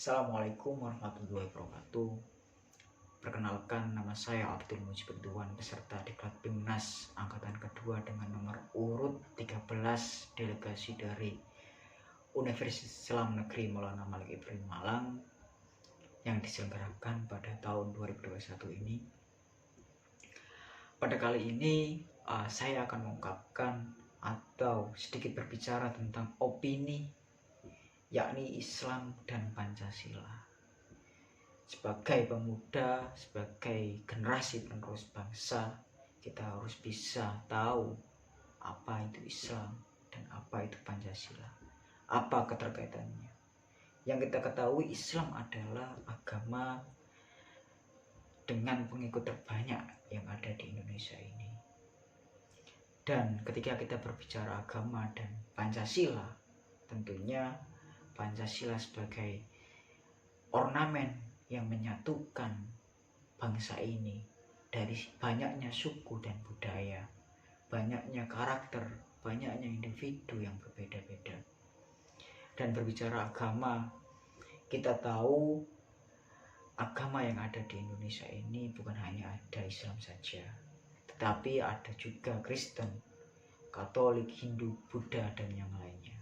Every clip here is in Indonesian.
Assalamualaikum warahmatullahi wabarakatuh. Perkenalkan, nama saya Abdul Mujib Tuan, peserta Diklat Bimnas Angkatan Kedua dengan nomor urut 13 delegasi dari Universitas Islam Negeri Maulana Malik Ibrahim Malang yang diselenggarakan pada tahun 2021 ini. Pada kali ini saya akan mengungkapkan atau sedikit berbicara tentang opini, yakni Islam dan Pancasila. Sebagai pemuda, sebagai generasi penerus bangsa, kita harus bisa tahu apa itu Islam dan apa itu Pancasila, apa keterkaitannya. Yang kita ketahui, Islam adalah agama dengan pengikut terbanyak yang ada di Indonesia ini. Dan ketika kita berbicara agama dan Pancasila, tentunya Pancasila sebagai ornamen yang menyatukan bangsa ini dari banyaknya suku dan budaya, banyaknya karakter, banyaknya individu yang berbeda-beda. Dan berbicara agama, kita tahu agama yang ada di Indonesia ini bukan hanya ada Islam saja, tetapi ada juga Kristen, Katolik, Hindu, Buddha, dan yang lainnya.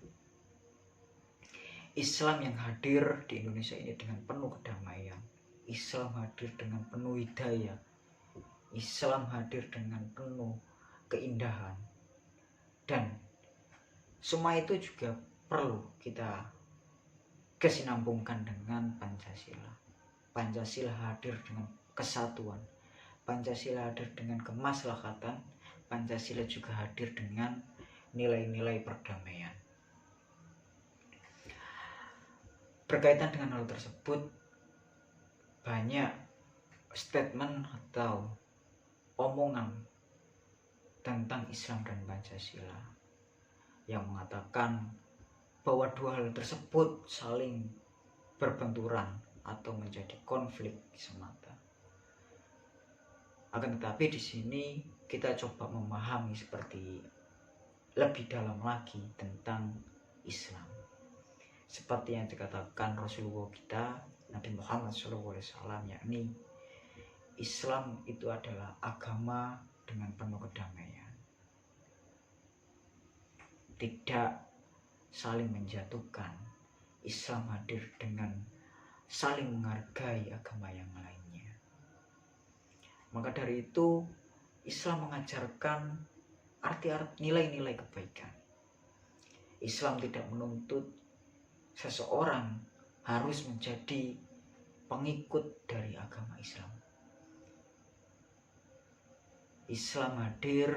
Islam yang hadir di Indonesia ini dengan penuh kedamaian, Islam hadir dengan penuh hidayah, Islam hadir dengan penuh keindahan, dan semua itu juga perlu kita kesinambungkan dengan Pancasila. Pancasila hadir dengan kesatuan, Pancasila hadir dengan kemaslahatan, Pancasila juga hadir dengan nilai-nilai perdamaian. Berkaitan dengan hal tersebut, banyak statement atau omongan tentang Islam dan Pancasila yang mengatakan bahwa dua hal tersebut saling berbenturan atau menjadi konflik semata. Akan tetapi di sini kita coba memahami seperti lebih dalam lagi tentang Islam. Seperti yang dikatakan Rasulullah kita, Nabi Muhammad SAW, yakni Islam itu adalah agama dengan penuh kedamaian, tidak saling menjatuhkan. Islam hadir dengan saling menghargai agama yang lainnya. Maka dari itu, Islam mengajarkan arti-arti nilai-nilai kebaikan. Islam tidak menuntut seseorang harus menjadi pengikut dari agama Islam. Islam hadir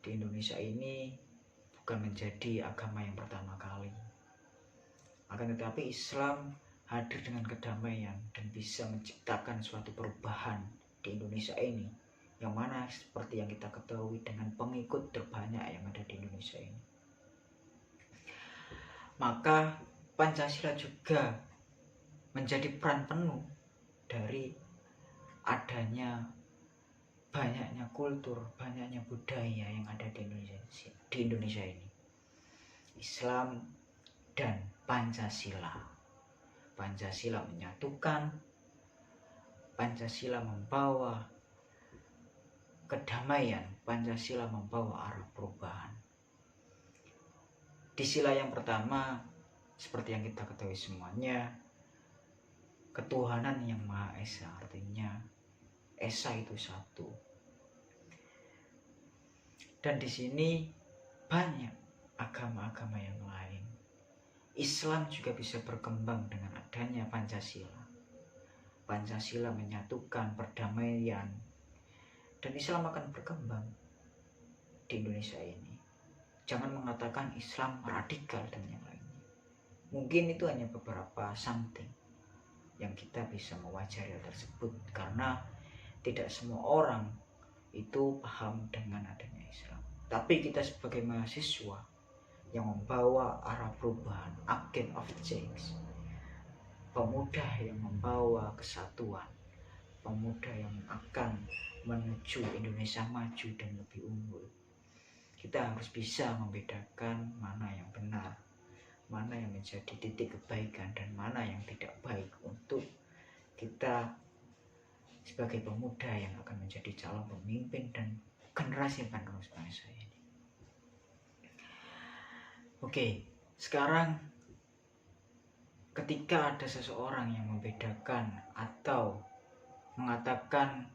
di Indonesia ini bukan menjadi agama yang pertama kali. Akan tetapi Islam hadir dengan kedamaian dan bisa menciptakan suatu perubahan di Indonesia ini, yang mana seperti yang kita ketahui dengan pengikut terbanyak yang ada di Indonesia ini. Maka Pancasila juga menjadi peran penuh dari adanya banyaknya kultur, banyaknya budaya yang ada di Indonesia ini. Islam dan Pancasila. Pancasila menyatukan, Pancasila membawa kedamaian, Pancasila membawa arah perubahan. Di sila yang pertama, seperti yang kita ketahui semuanya, ketuhanan yang Maha Esa, artinya Esa itu satu. Dan di sini banyak agama-agama yang lain. Islam juga bisa berkembang dengan adanya Pancasila. Pancasila menyatukan perdamaian, dan Islam akan berkembang di Indonesia ini. Jangan mengatakan Islam radikal dan yang lainnya. Mungkin itu hanya beberapa something yang kita bisa mewajari hal tersebut, karena tidak semua orang itu paham dengan adanya Islam. Tapi kita sebagai mahasiswa yang membawa arah perubahan, agent of change, pemuda yang membawa kesatuan, pemuda yang akan menuju Indonesia maju dan lebih unggul, kita harus bisa membedakan mana yang benar, mana yang menjadi titik kebaikan dan mana yang tidak baik untuk kita sebagai pemuda yang akan menjadi calon pemimpin dan generasi penerus bangsa ini. Oke, sekarang ketika ada seseorang yang membedakan atau mengatakan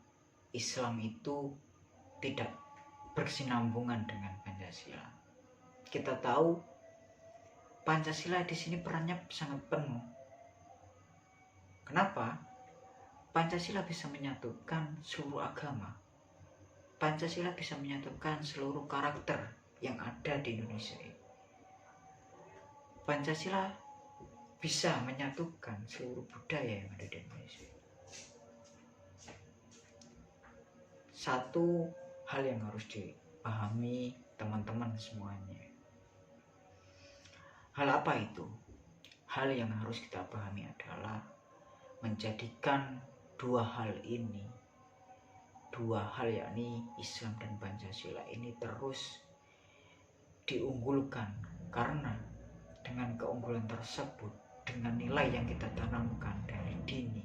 Islam itu tidak berkesinambungan dengan Pancasila, kita tahu Pancasila di sini perannya sangat penuh. Kenapa? Pancasila bisa menyatukan seluruh agama. Pancasila bisa menyatukan seluruh karakter yang ada di Indonesia ini. Pancasila bisa menyatukan seluruh budaya yang ada di Indonesia. Satu hal yang harus dipahami teman-teman semuanya. Hal apa itu? Hal yang harus kita pahami adalah menjadikan dua hal ini, dua hal yakni Islam dan Pancasila ini terus diunggulkan, karena dengan keunggulan tersebut, dengan nilai yang kita tanamkan dari dini,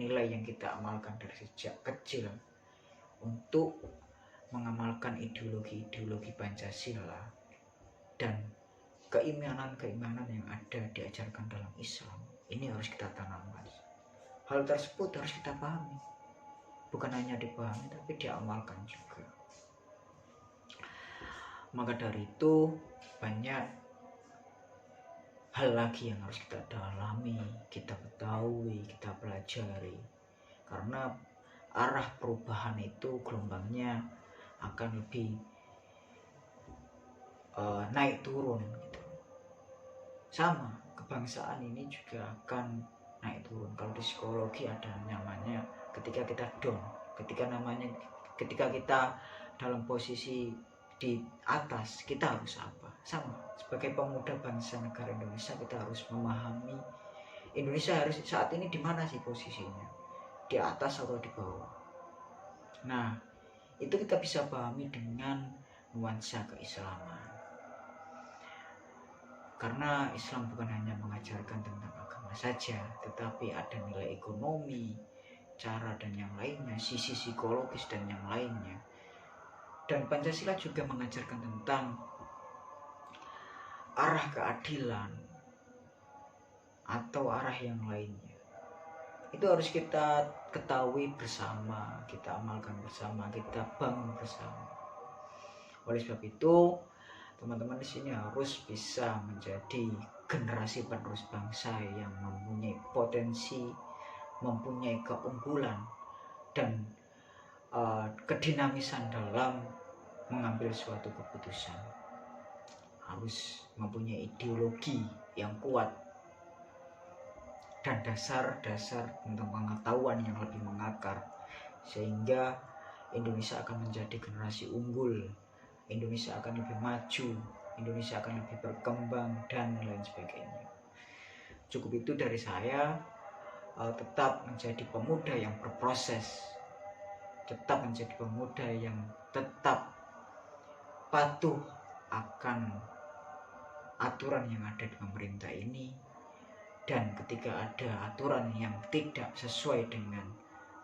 nilai yang kita amalkan dari sejak kecil untuk mengamalkan ideologi-ideologi Pancasila dan keimanan-keimanan yang ada diajarkan dalam Islam, ini harus kita tanamkan. Hal tersebut harus kita pahami, bukan hanya dipahami tapi diamalkan juga. Maka dari itu banyak hal lagi yang harus kita dalami, kita ketahui, kita pelajari, karena arah perubahan itu gelombangnya akan lebih naik turun gitu. Sama kebangsaan ini juga akan naik turun. Kalau di psikologi ada namanya ketika kita down, ketika kita dalam posisi di atas, kita harus apa? Sama, sebagai pemuda bangsa negara Indonesia, kita harus memahami Indonesia harus saat ini di mana sih posisinya, di atas atau di bawah. Nah, itu kita bisa pahami dengan nuansa keislaman. Karena Islam bukan hanya mengajarkan tentang agama saja, tetapi ada nilai ekonomi, cara dan yang lainnya, sisi psikologis dan yang lainnya. Dan Pancasila juga mengajarkan tentang arah keadilan atau arah yang lainnya. Itu harus kita ketahui bersama, kita amalkan bersama, kita bangun bersama. Oleh sebab itu, teman-teman di sini harus bisa menjadi generasi penerus bangsa yang mempunyai potensi, mempunyai keunggulan dan kedinamisan dalam mengambil suatu keputusan. Harus mempunyai ideologi yang kuat dan dasar-dasar tentang pengetahuan yang lebih mengakar, sehingga Indonesia akan menjadi generasi unggul, Indonesia akan lebih maju, Indonesia akan lebih berkembang, dan lain sebagainya. Cukup itu dari saya. Tetap menjadi pemuda yang berproses, tetap menjadi pemuda yang tetap patuh akan aturan yang ada di pemerintah ini. Dan ketika ada aturan yang tidak sesuai dengan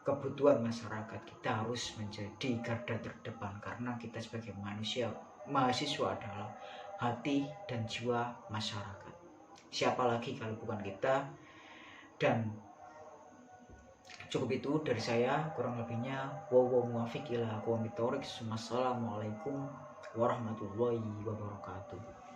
kebutuhan masyarakat, kita harus menjadi garda terdepan, karena kita sebagai mahasiswa adalah hati dan jiwa masyarakat. Siapa lagi kalau bukan kita? Dan cukup itu dari saya, kurang lebihnya wallahual muwaffiq ila aqwamit thoriq. Wassalamualaikum warahmatullahi wabarakatuh.